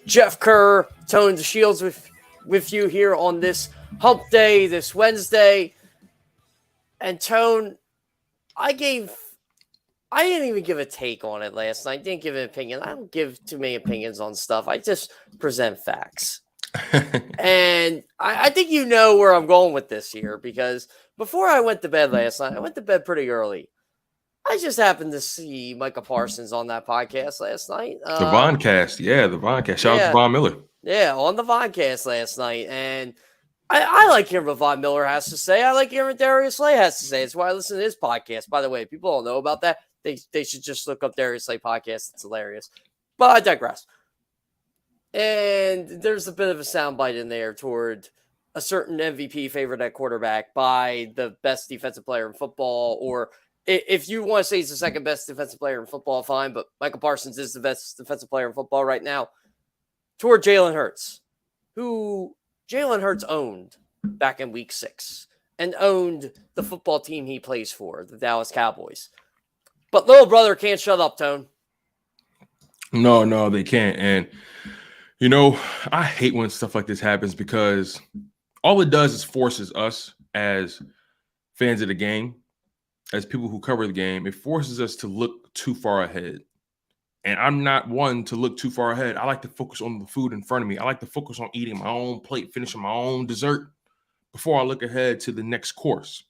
Jeff Kerr, Tone DeShields with you here on this hump day, this Wednesday. And Tone, I didn't even give a take on it last night. Didn't give an opinion. I don't give too many opinions on stuff. I just present facts. And I think you know where I'm going with this here, because before I went to bed last night, I went to bed pretty early. I just happened to see Micah Parsons on that podcast last night. The Voncast. Yeah, the Voncast. Shout out to Von Miller. Yeah, on the Voncast last night. And I like hearing what Von Miller has to say. I like hearing what Darius Slay has to say. It's why I listen to his podcast. By the way, people don't know about that. They should just look up Darius Slay podcast. It's hilarious. But I digress. And there's a bit of a soundbite in there toward a certain MVP favorite at quarterback by the best defensive player in football. Or if you want to say he's the second best defensive player in football, fine. But Micah Parsons is the best defensive player in football right now. Toward Jalen Hurts, who Jalen Hurts owned back in week 6 and owned the football team he plays for, the Dallas Cowboys. But little brother can't shut up, Tone. No, they can't. And, you know, I hate when stuff like this happens, because all it does is forces us as fans of the game, as people who cover the game, it forces us to look too far ahead. And I'm not one to look too far ahead. I like to focus on the food in front of me. I like to focus on eating my own plate, finishing my own dessert before I look ahead to the next course.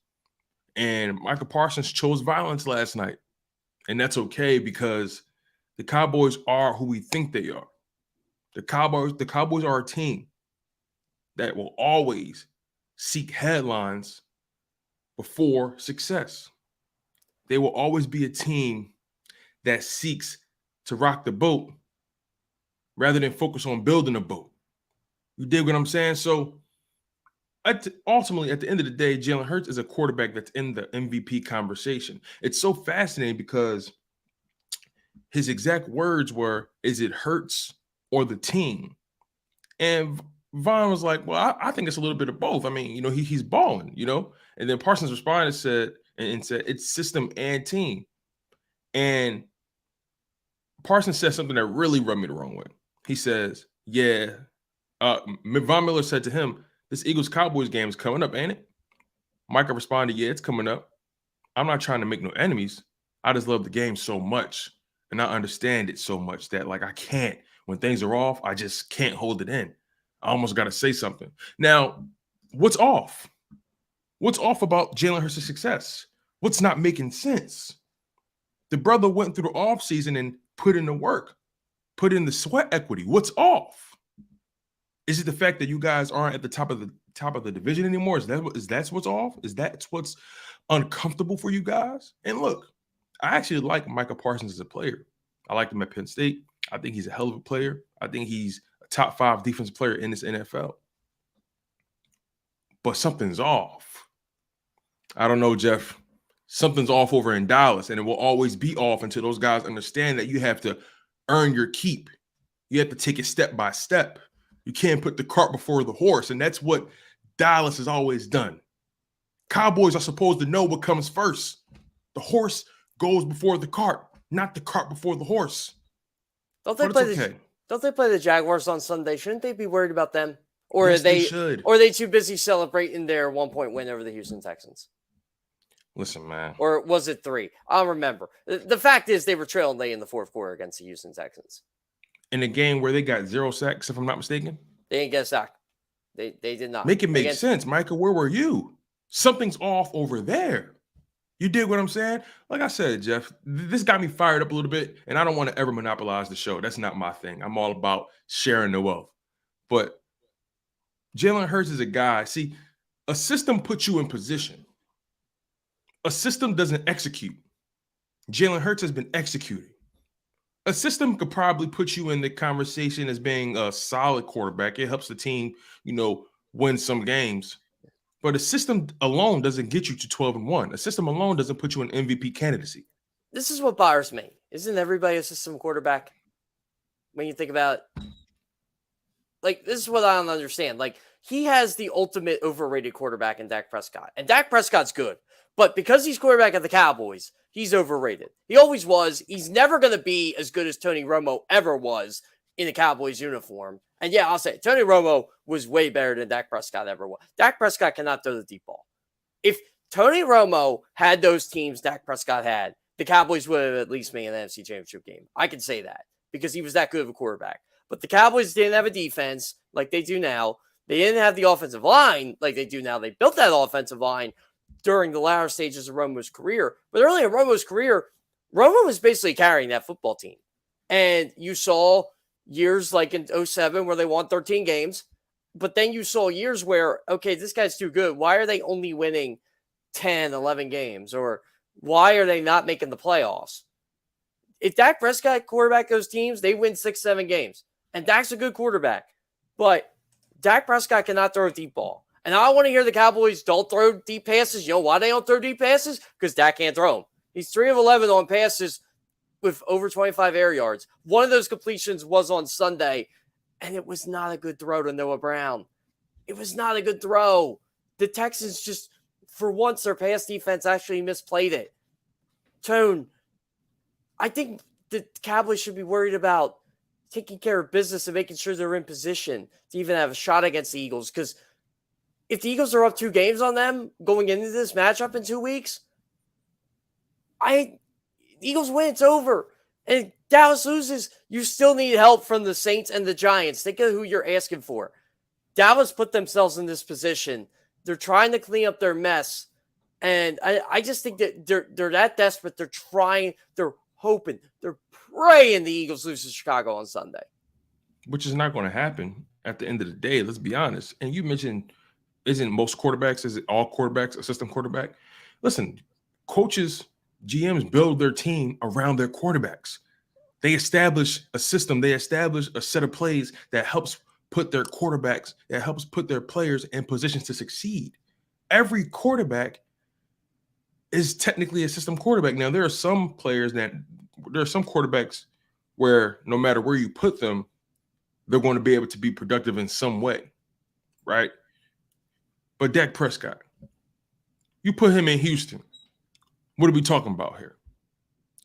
And Micah Parsons chose violence last night. And that's okay, because the Cowboys are who we think they are. The Cowboys are a team that will always seek headlines before success. They will always be a team that seeks to rock the boat rather than focus on building a boat. You dig what I'm saying? So ultimately, at the end of the day, Jalen Hurts is a quarterback that's in the MVP conversation. It's so fascinating because his exact words were, is it Hurts or the team? And Vaughn was like, well, I think it's a little bit of both. I mean, you know, he's balling, you know? And then Parsons responded and said, it's system and team. And Parsons said something that really rubbed me the wrong way. He says, yeah, Von Miller said to him, this Eagles-Cowboys game is coming up, ain't it? Micah responded, yeah, it's coming up. I'm not trying to make no enemies. I just love the game so much, and I understand it so much that, like, I can't. When things are off, I just can't hold it in. I almost got to say something. Now, what's off? What's off about Jalen Hurts' success? What's not making sense? The brother went through the offseason and put in the work, put in the sweat equity. What's off? Is it the fact that you guys aren't at the top of the division anymore? Is that what's off? Is that what's uncomfortable for you guys? And look, I actually like Micah Parsons as a player. I liked him at Penn State. I think he's a hell of a player. I think he's a top 5 defensive player in this NFL. But something's off. I don't know, Jeff. Something's off over in Dallas, and it will always be off until those guys understand that you have to earn your keep. You have to take it step by step. You can't put the cart before the horse, and that's what Dallas has always done. Cowboys are supposed to know what comes first. The horse goes before the cart, not the cart before the horse. Don't they play the Jaguars on Sunday? Shouldn't they be worried about them? Or yes, are they too busy celebrating their 1-point win over the Houston Texans? Listen, man. Or was it 3? I don't remember. The fact is they were trailing late in the fourth quarter against the Houston Texans. In a game where they got 0 sacks, if I'm not mistaken? They didn't get a sack. They did not. Make it make sense, Micah. Where were you? Something's off over there. You dig what I'm saying? Like I said, Jeff, this got me fired up a little bit, and I don't want to ever monopolize the show. That's not my thing. I'm all about sharing the wealth. But Jalen Hurts is a guy. See, a system puts you in position. A system doesn't execute. Jalen Hurts has been executing. A system could probably put you in the conversation as being a solid quarterback. It helps the team, win some games. But a system alone doesn't get you to 12-1. A system alone doesn't put you in MVP candidacy. This is what bothers me. Isn't everybody a system quarterback? When you think about it? Like, this is what I don't understand. Like, he has the ultimate overrated quarterback in Dak Prescott. And Dak Prescott's good. But because he's quarterback of the Cowboys, he's overrated. He always was. He's never going to be as good as Tony Romo ever was. in the Cowboys uniform. And yeah, I'll say Tony Romo was way better than Dak Prescott ever was. Dak Prescott cannot throw the deep ball. If Tony Romo had those teams Dak Prescott had, the Cowboys would have at least made an NFC Championship game. I can say that because he was that good of a quarterback. But the Cowboys didn't have a defense like they do now. They didn't have the offensive line like they do now. They built that offensive line during the latter stages of Romo's career. But early in Romo's career, Romo was basically carrying that football team. And you saw years like in 2007 where they won 13 games. But then you saw years where, okay, this guy's too good. Why are they only winning 10, 11 games? Or why are they not making the playoffs? If Dak Prescott quarterback those teams, they win 6, 7 games. And Dak's a good quarterback. But Dak Prescott cannot throw a deep ball. And I want to hear the Cowboys don't throw deep passes. You know why they don't throw deep passes? Because Dak can't throw them. He's 3 of 11 on passes with over 25 air yards. One of those completions was on Sunday, and it was not a good throw to Noah Brown. It was not a good throw. The Texans just, for once, their pass defense actually misplayed it. Tone, I think the Cowboys should be worried about taking care of business and making sure they're in position to even have a shot against the Eagles. Because if the Eagles are up 2 games on them going into this matchup in 2 weeks, the Eagles win, it's over. And Dallas loses, you still need help from the Saints and the Giants. Think of who you're asking for. Dallas put themselves in this position. They're trying to clean up their mess. And I just think that they're that desperate. They're trying, they're hoping, they're praying the Eagles lose to Chicago on Sunday. Which is not going to happen at the end of the day. Let's be honest. And you mentioned, isn't most quarterbacks, is it all quarterbacks a system quarterback? Listen, coaches, GMs build their team around their quarterbacks. They establish a system. They establish a set of plays that helps put their quarterbacks, that helps put their players in positions to succeed. Every quarterback is technically a system quarterback. Now, there are some quarterbacks where no matter where you put them, they're going to be able to be productive in some way, right? But Dak Prescott, you put him in Houston, what are we talking about here?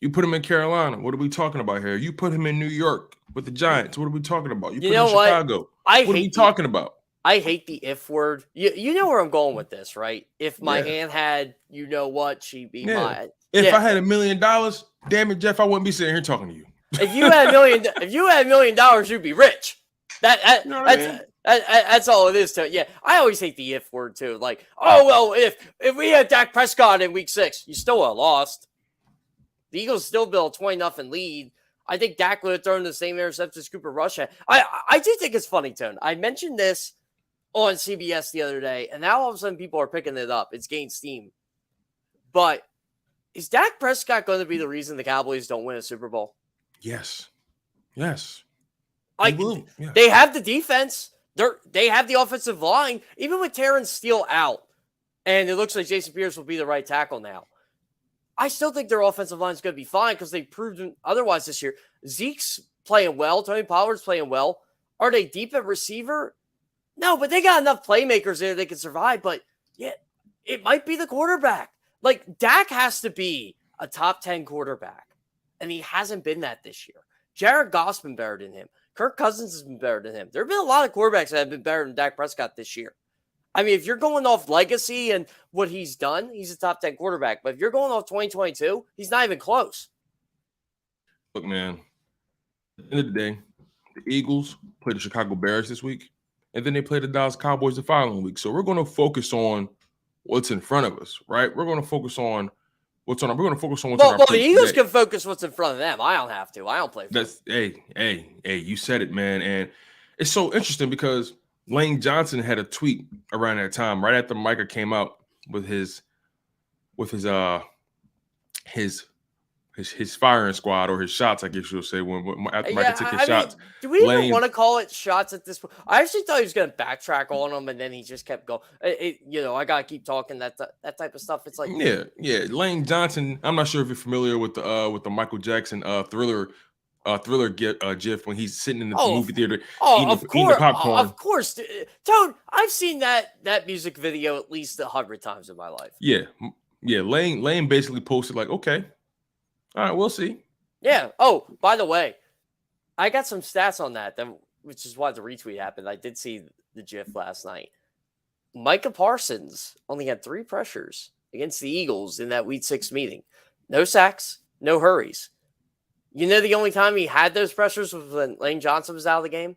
You put him in Carolina, what are we talking about here? You put him in New York with the Giants, what are we talking about? You put him in Chicago, what are we talking about? I hate the if word. You know where I'm going with this, right? If my aunt had, you know what, she'd be mine. If I had $1 million, damn it, Jeff, I wouldn't be sitting here talking to you. If you had $1 million, you'd be rich. That's all it is. I always hate the if word too. Like, oh well, if we had Dak Prescott in week 6, you still would have lost. The Eagles still built a 20-0 lead. I think Dak would have thrown the same interception as Cooper Rush had. I do think it's funny, Tone. I mentioned this on CBS the other day, and now all of a sudden people are picking it up. It's gained steam. But is Dak Prescott going to be the reason the Cowboys don't win a Super Bowl? Yes. They have the defense. They have the offensive line. Even with Terrence Steele out, and it looks like Jason Pierce will be the right tackle now, I still think their offensive line is going to be fine because they've proven otherwise this year. Zeke's playing well. Tony Pollard's playing well. Are they deep at receiver? No, but they got enough playmakers there they can survive. But yeah, it might be the quarterback. Like, Dak has to be a top 10 quarterback, and he hasn't been that this year. Jared Goff's been better than him. Kirk Cousins has been better than him. There have been a lot of quarterbacks that have been better than Dak Prescott this year. I mean, if you're going off legacy and what he's done, he's a top 10 quarterback. But if you're going off 2022, he's not even close. Look, man, at the end of the day, the Eagles play the Chicago Bears this week, and then they play the Dallas Cowboys the following week. So we're going to focus on what's in front of us, right? We're going to focus on what's on. We're going to focus on what's on our plate. Well, the Eagles today. can focus what's in front of them. I don't have to. I don't play for That's them. Hey, you said it, man. And it's so interesting because Lane Johnson had a tweet around that time, right after Micah came out with his firing squad, or his shots, I guess you'll say, when after Micah took his shots. Do we even want to call it shots at this point? I actually thought he was going to backtrack on them, and then he just kept going. I got to keep talking that type of stuff. It's like yeah. Lane Johnson. I'm not sure if you're familiar with the Michael Jackson Thriller GIF when he's sitting in the movie theater eating popcorn. Of course, Toad. I've seen that music video at least 100 times in my life. Yeah. Lane basically posted like, okay, all right, we'll see. Yeah. Oh, by the way, I got some stats on that, which is why the retweet happened. I did see the GIF last night. Micah Parsons only had 3 pressures against the Eagles in that Week 6 meeting. No sacks, no hurries. You know the only time he had those pressures was when Lane Johnson was out of the game?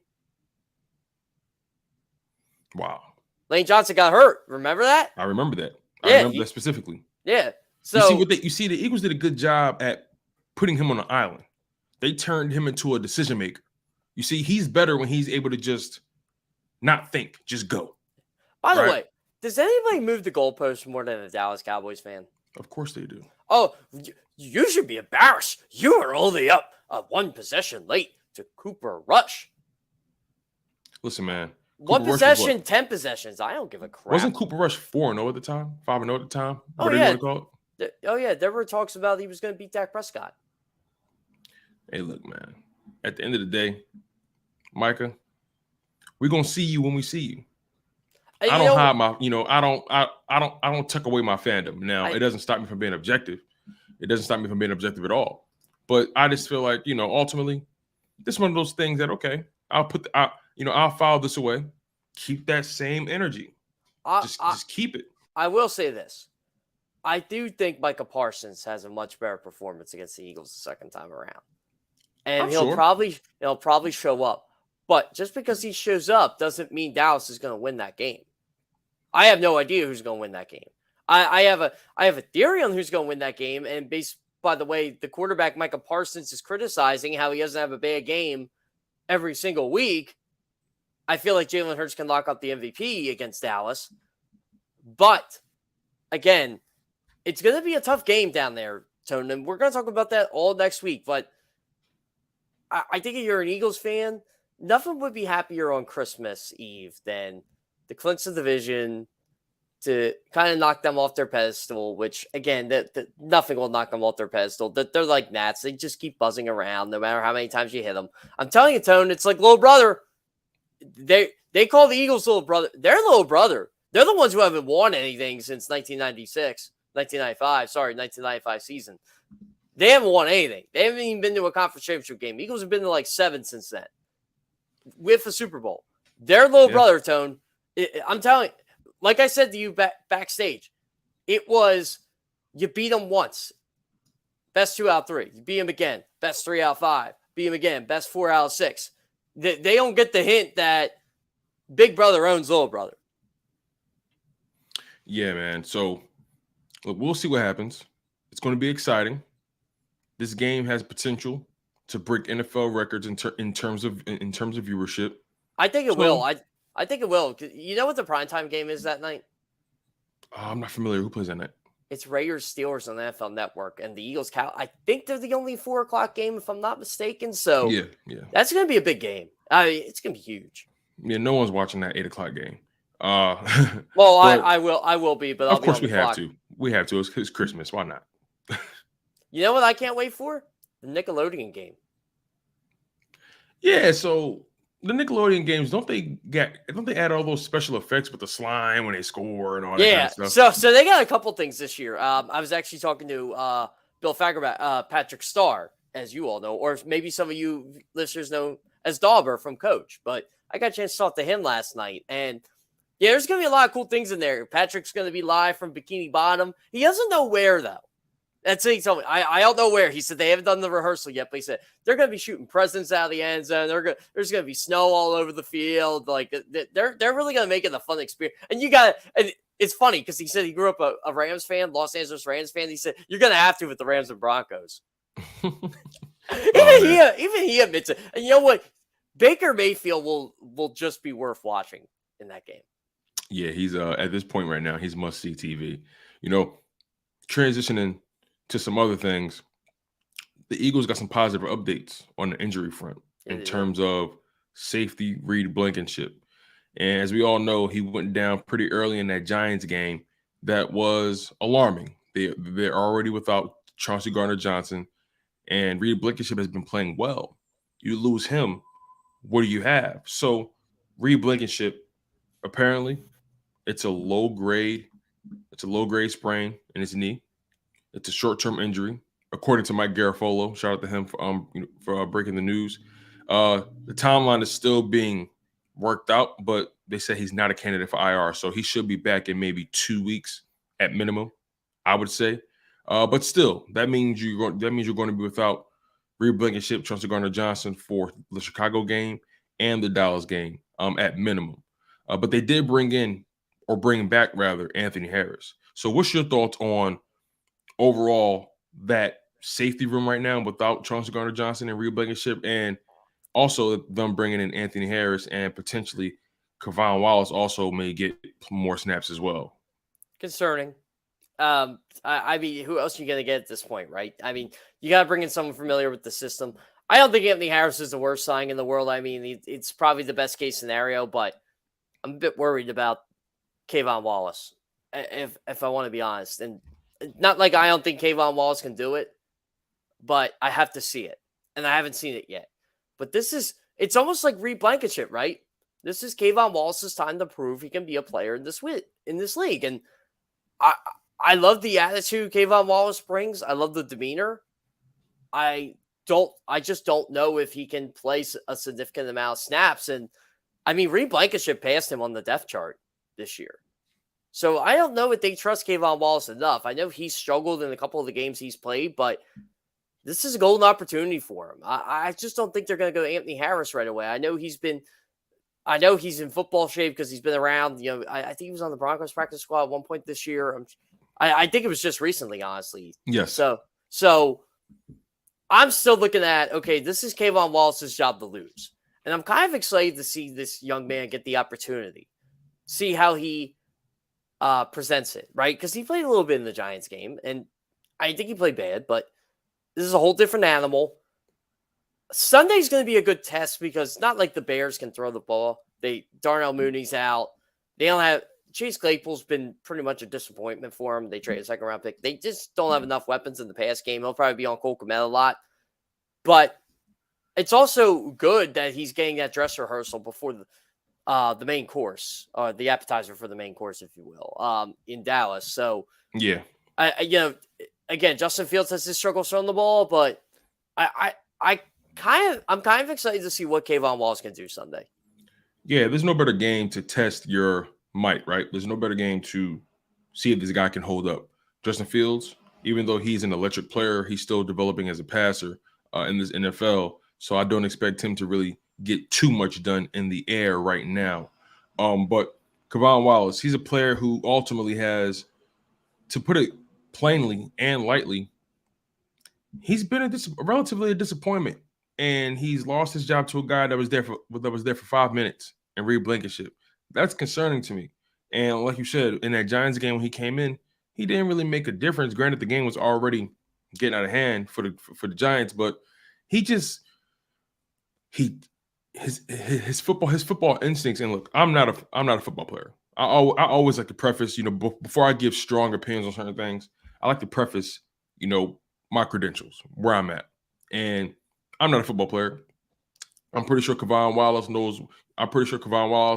Wow. Lane Johnson got hurt. Remember that? I remember that. Yeah, I remember that specifically. Yeah. So you see the Eagles did a good job at putting him on an island. They turned him into a decision maker. You see, he's better when he's able to just not think, just go. By the way, does anybody move the goalpost more than a Dallas Cowboys fan? Of course they do. Oh, you should be embarrassed. You are only up 1 possession late to Cooper Rush. Listen, man. 1 possession, 10 possessions. I don't give a crap. Wasn't Cooper Rush 4-0 at the time? 5-0 at the time? Oh, yeah. Oh, yeah. There were talks about he was going to beat Dak Prescott. Hey, look, man. At the end of the day, Micah, we're going to see you when we see you. I don't hide my, I don't tuck away my fandom. Now, it doesn't stop me from being objective. It doesn't stop me from being objective at all. But I just feel like, ultimately, this is one of those things that, okay, I'll file this away. Keep that same energy. Just keep it. I will say this. I do think Micah Parsons has a much better performance against the Eagles the second time around. And he'll probably show up. But just because he shows up doesn't mean Dallas is going to win that game. I have no idea who's going to win that game. I have a theory on who's going to win that game, and based by the way the quarterback Micah Parsons is criticizing how he doesn't have a bad game every single week, I feel like Jalen Hurts can lock up the MVP against Dallas. But again, it's going to be a tough game down there, Tone, and we're going to talk about that all next week. But I think if you're an Eagles fan, nothing would be happier on Christmas Eve than the clinch of the division to kind of knock them off their pedestal, which, again, nothing will knock them off their pedestal. They're like gnats. They just keep buzzing around no matter how many times you hit them. I'm telling you, Tone, it's like little brother. They call the Eagles little brother. They're little brother. They're the ones who haven't won anything since 1995 season. They haven't won anything. They haven't even been to a conference championship game. Eagles have been to like 7 since then with a Super Bowl. Their little brother, Tone. I'm telling you, like I said to you backstage, it was you beat them once, best 2 out of 3. You beat them again, best 3 out of 5. Beat them again, best 4 out of 6. They don't get the hint that big brother owns little brother. Yeah, man. So look, we'll see what happens. It's going to be exciting. This game has potential to break NFL records in terms of viewership. I think it will. I think it will. You know what the primetime game is that night? I'm not familiar. Who plays that night? It's Raiders Steelers on the NFL Network, and the Eagles. I think they're the only 4:00 game, if I'm not mistaken. So yeah, that's going to be a big game. It's going to be huge. Yeah, no one's watching that 8:00 game. Well, I will be, but of course we have to. We have to. It's Christmas. Why not? You know what I can't wait for? The Nickelodeon game. Yeah, so the Nickelodeon games, don't they add all those special effects with the slime when they score and all that kind of stuff? So they got a couple things this year. I was actually talking to Bill Fagerback, Patrick Starr, as you all know, or maybe some of you listeners know as Dauber from Coach. But I got a chance to talk to him last night, and yeah, there's going to be a lot of cool things in there. Patrick's going to be live from Bikini Bottom. He doesn't know where, though. That's what he told me. I don't know where. He said they haven't done the rehearsal yet, but he said they're going to be shooting presents out of the end zone. There's going to be snow all over the field. Like they're really going to make it a fun experience. And it's funny because he said he grew up a Rams fan, Los Angeles Rams fan. He said you're going to have to with the Rams and Broncos. Even he admits it. And you know what? Baker Mayfield will just be worth watching in that game. Yeah, he's at this point right now, he's must-see TV. Transitioning to some other things, the Eagles got some positive updates on the injury front in terms of safety Reed Blankenship. And as we all know, he went down pretty early in that Giants game. That was alarming. They're already without Chauncey Gardner-Johnson, and Reed Blankenship has been playing well. You lose him, what do you have? So Reed Blankenship, apparently, it's a low-grade sprain in his knee. It's a short-term injury, according to Mike Garafolo. Shout out to him for breaking the news. The timeline is still being worked out, but they said he's not a candidate for IR, so he should be back in maybe 2 weeks at minimum, I would say. But still, that means you're going to be without Reed Blankenship, Chauncey Gardner-Johnson for the Chicago game and the Dallas game at minimum. But they did bring back Anthony Harris. So what's your thoughts on overall that safety room right now without Chauncey Gardner-Johnson and Reed Blankenship, and also them bringing in Anthony Harris and potentially Kevon Wallace also may get more snaps as well? Concerning. I mean, who else are you going to get at this point, right? I mean, you got to bring in someone familiar with the system. I don't think Anthony Harris is the worst signing in the world. I mean, it's probably the best case scenario, but I'm a bit worried about Kevon Wallace, if I want to be honest. And not like I don't think Kevon Wallace can do it, but I have to see it, and I haven't seen it yet. But it's almost like Reed Blankenship, right? This is Kevon Wallace's time to prove he can be a player in this league. And I love the attitude Kevon Wallace brings. I love the demeanor. I just don't know if he can play a significant amount of snaps. And I mean, Reed Blankenship passed him on the depth chart this year. So I don't know if they trust Kevon Wallace enough. I know he's struggled in a couple of the games he's played, but this is a golden opportunity for him. I just don't think they're going to go Anthony Harris right away. I know he's in football shape because he's been around. You know, I think he was on the Broncos practice squad at one point this year. I think it was just recently, honestly. Yes. So I'm still looking at, okay, this is Kevon Wallace's job to lose. And I'm kind of excited to see this young man get the opportunity. See how he presents it, right? Because he played a little bit in the Giants game, and I think he played bad, but this is a whole different animal. Sunday's going to be a good test because not like the Bears can throw the ball. Darnell Mooney's out. They don't have Chase Claypool's been pretty much a disappointment for him. They traded a second round pick. They just don't have enough weapons in the pass game. He'll probably be on Cole Kmet a lot. But it's also good that he's getting that dress rehearsal before the main course, or the appetizer for the main course, if you will, in Dallas. So yeah, again, Justin Fields has his struggles throwing the ball, but I'm kind of excited to see what Kevon Wallace can do Sunday. Yeah, there's no better game to test your might, right? There's no better game to see if this guy can hold up. Justin Fields, even though he's an electric player, he's still developing as a passer in this NFL. So I don't expect him to really get too much done in the air right now. But Kevon Wallace, he's a player who ultimately has, to put it plainly and lightly, he's been relatively a disappointment. And he's lost his job to a guy that was there for 5 minutes and Reed Blankenship. That's concerning to me. And like you said, in that Giants game when he came in, he didn't really make a difference. Granted, the game was already getting out of hand for the Giants, but his football instincts. And look, I'm not a football player. I always like to preface, before I give strong opinions on certain things, I like to preface, my credentials, where I'm at. And I'm not a football player. I'm pretty sure Kevon Wallace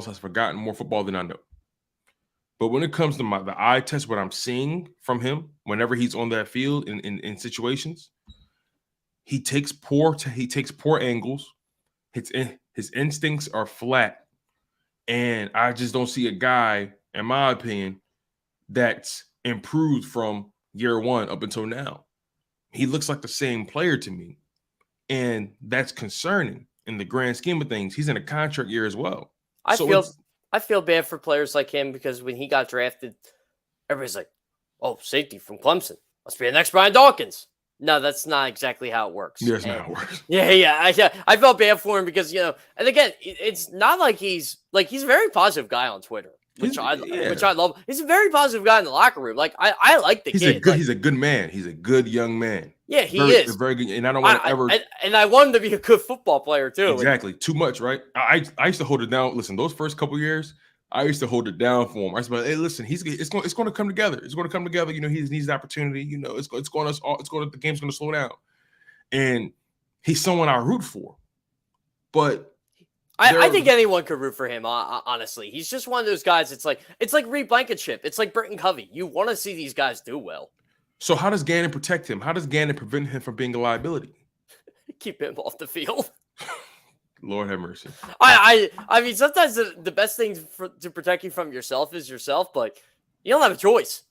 has forgotten more football than I know. But when it comes to the eye test, what I'm seeing from him whenever he's on that field in situations, he takes poor angles. His instincts are flat. And I just don't see a guy, in my opinion, that's improved from year one up until now. He looks like the same player to me. And that's concerning in the grand scheme of things. He's in a contract year as well. I feel bad for players like him because when he got drafted, everybody's like, oh, safety from Clemson. Must be the next Brian Dawkins. No, that's not exactly how it works. Yeah, that's not how it works. Yeah. I felt bad for him because, and again, it's not like he's a very positive guy on Twitter. Which I love. He's a very positive guy in the locker room. Like I like the kid. He's a good man. He's a good young man. Yeah, he is very good. And I don't want to ever. And I want him to be a good football player too. Exactly. Too much, right? I used to hold it down. Listen, those first couple years, I used to hold it down for him. I said, "Hey, listen, it's going to come together. It's going to come together. He needs the opportunity. The game's going to slow down, and he's someone I root for, but." I think anyone could root for him, honestly. He's just one of those guys. It's like Reed Blankenship. It's like Britton Covey. You want to see these guys do well. So how does Gannon protect him? How does Gannon prevent him from being a liability? Keep him off the field. Lord have mercy. I mean, sometimes the best thing to protect you from yourself is yourself, but you don't have a choice.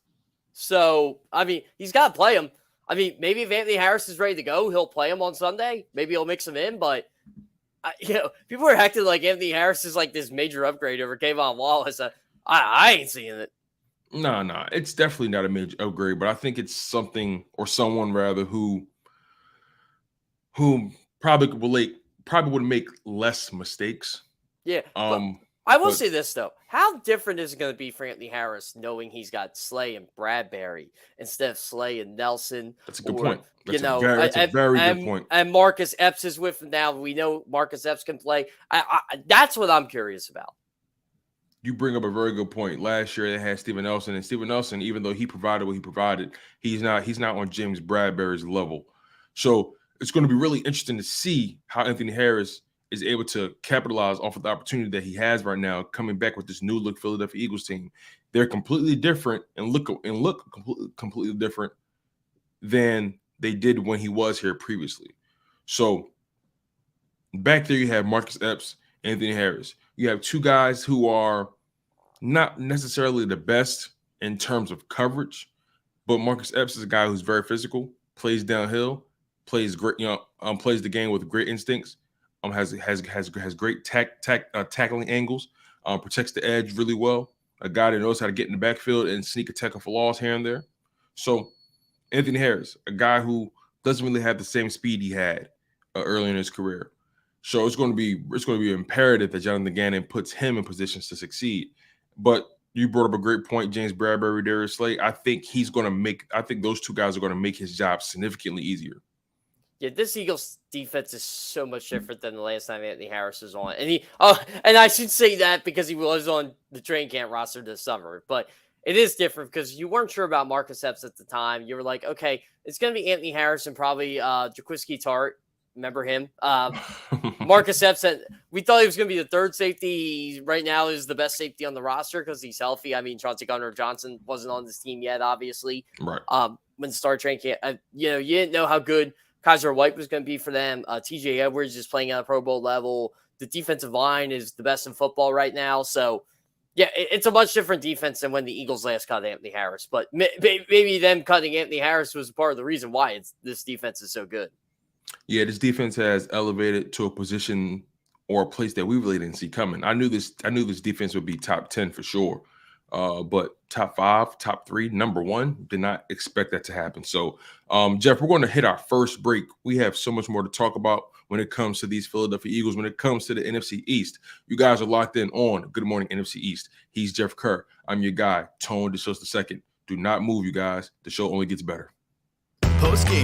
So, I mean, he's got to play him. I mean, maybe if Anthony Harris is ready to go, he'll play him on Sunday. Maybe he'll mix him in, but people are acting like Anthony Harris is like this major upgrade over Kayvon Wallace. I ain't seeing it. No, it's definitely not a major upgrade, but I think it's something or someone rather who probably would make less mistakes. Yeah. I will say this though: how different is it going to be for Anthony Harris knowing he's got Slay and Bradbury instead of Slay and Nelson? That's a good point. That's a very good point. And Marcus Epps is with him now. We know Marcus Epps can play. That's what I'm curious about. You bring up a very good point. Last year they had Steven Nelson, and Steven Nelson, even though he provided what he provided, he's not on James Bradbury's level. So it's going to be really interesting to see how Anthony Harris is able to capitalize off of the opportunity that he has right now, coming back with this new look Philadelphia Eagles team. They're completely different and look completely different than they did when he was here previously. So back there you have Marcus Epps, Anthony Harris. You have two guys who are not necessarily the best in terms of coverage, but Marcus Epps is a guy who's very physical, plays downhill, plays great, plays the game with great instincts, has great tackling angles, protects the edge really well. A guy that knows how to get in the backfield and sneak attack for loss here and there. So Anthony Harris, a guy who doesn't really have the same speed he had early in his career. So it's going to be imperative that Jonathan Gannon puts him in positions to succeed. But you brought up a great point, James Bradbury, Darius Slay. I think those two guys are going to make his job significantly easier. Yeah, this Eagles defense is so much different than the last time Anthony Harris was on. And and I should say that because he was on the training camp roster this summer. But it is different because you weren't sure about Marcus Epps at the time. You were like, okay, it's going to be Anthony Harris and probably Jaquiski Tart. Remember him? Marcus Epps, we thought he was going to be the third safety. He right now is the best safety on the roster because he's healthy. I mean, Chauncey Gardner-Johnson wasn't on this team yet, obviously. Right. When start training camp, you didn't know how good Kaiser White was going to be for them. TJ Edwards is playing at a Pro Bowl level. The defensive line is the best in football right now. So, yeah, it's a much different defense than when the Eagles last cut Anthony Harris. But maybe them cutting Anthony Harris was part of the reason why this defense is so good. Yeah, this defense has elevated to a position or a place that we really didn't see coming. I knew this defense would be top 10 for sure. But top 5, top 3, number 1, did not expect that to happen. So, Jeff, we're going to hit our first break. We have so much more to talk about when it comes to these Philadelphia Eagles, when it comes to the NFC East. You guys are locked in on Good Morning NFC East. He's Jeff Kerr. I'm your guy, Tone DeShields II. Do not move, you guys. The show only gets better. Post-game